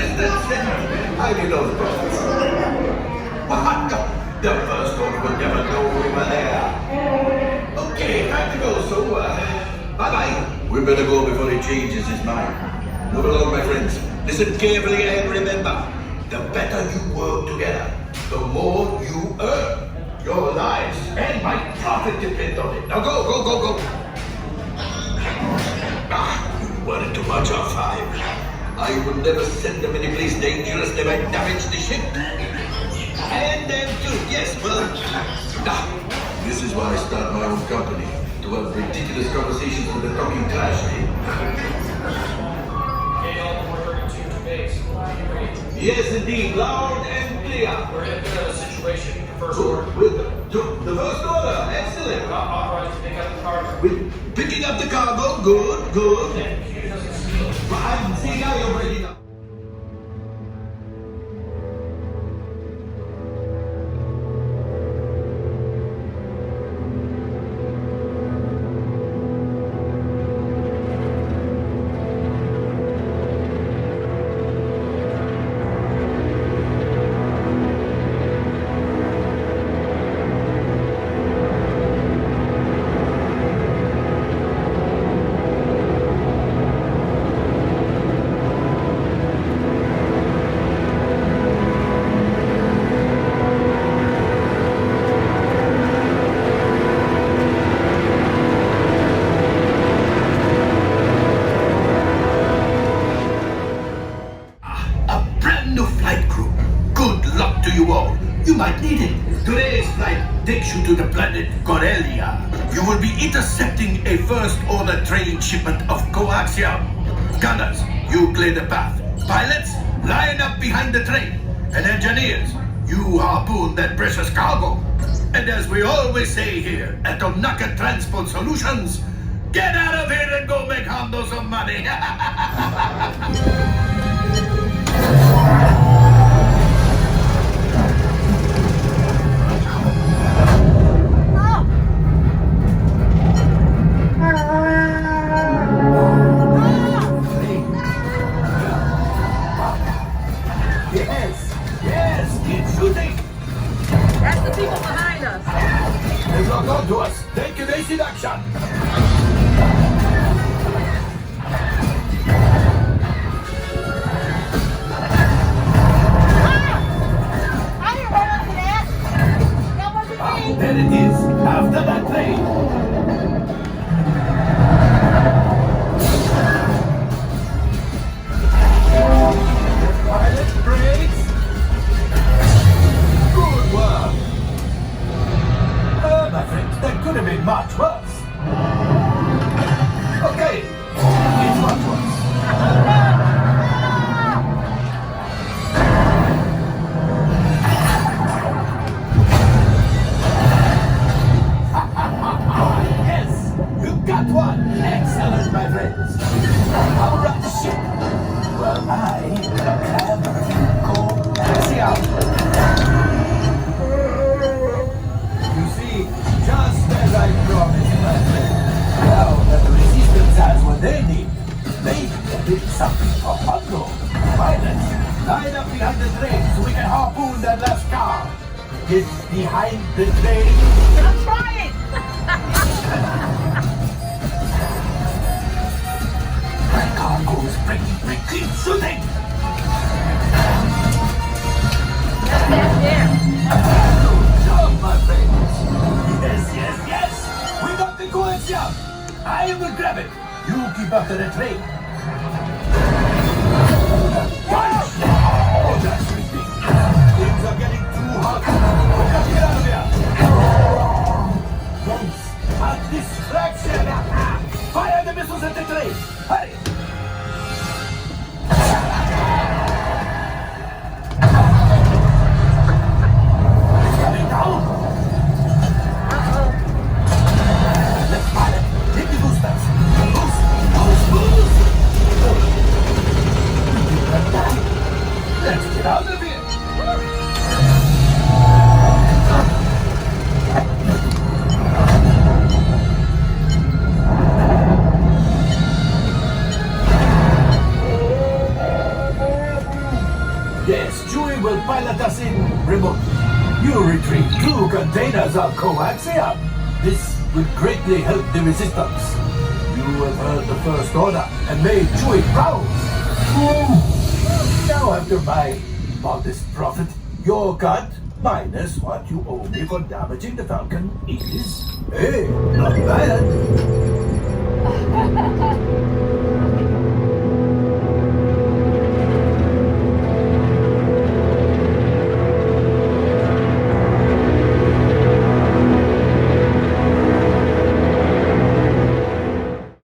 assistance. I need those bullets. What? The first one will never know we were there. Okay, time to go, so, bye-bye. We better go before he changes his mind. Move along, my friends. Listen carefully and remember, the better you work together, the more you earn. Your lives and my profit depend on it. Now go, go, go, go. You worry too much, R5. I will never send them any place dangerous. They might damage the ship. And them too, yes, well. This is why I start my own company. To have ridiculous conversations with the talking trash, Yes, indeed, loud and clear. We're in a situation. First order. order. The first order, excellent. Not authorized to pick up the cargo. With picking up the cargo, good, good. And Q doesn't steal. I'm seeing how you're breaking up. You might need it. Today's flight takes you to the planet Corellia. You will be intercepting a first-order train shipment of coaxium. Gunners, you clear the path. Pilots, line up behind the train. And engineers, you harpoon that precious cargo. And as we always say here at Onaka Transport Solutions, get out of here and go make Hondo some money. To us. Take evasive action. I didn't run into that. That wasn't me. There it is. After that train. Pilot brakes. Good work. My friend, that could have been much worse. Okay, it's much worse. Yes, you got one. Excellent, my friends. How about the ship? Well, I have coaxium. Just as I promised, my friend. Now that the resistance has what they need, maybe a bit something for Hondo. Pilots, line up behind the train so we can harpoon that last car. Get behind the train. I'm trying. My cargo is breaking. Keep shooting. Yes. Good job, my friends. Yes. We got the coaxium. I will grab it. You keep after the train. Punch! Oh, that's ridiculous. Things are getting too hot. We got to get out of here. Guys, a distraction. Fire the missiles at the train. Hurry. It's coming down. Let's get out of here! Yes, Chewie will pilot us in remotely. You retrieve 2 containers of coaxium. This will greatly help the resistance. You have heard the First Order and made Chewie proud. Now, after my modest profit, your cut minus what you owe me for damaging the Falcon is, hey, not bad.